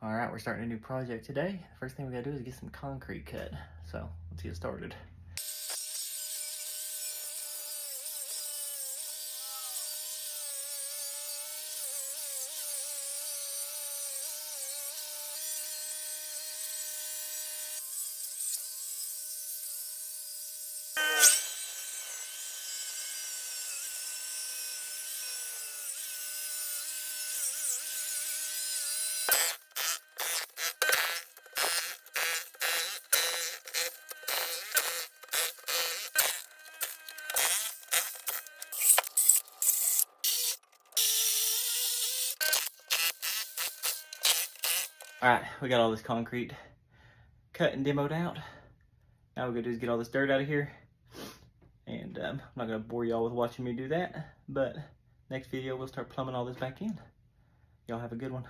All right, we're starting a new project today. First thing we gotta do is get some concrete cut. So let's get started. All right, we got all this concrete cut and demoed out. Now what we're gonna do is get all this dirt out of here. And I'm not gonna bore y'all with watching me do that, but next video we'll start plumbing all this back in. Y'all have a good one.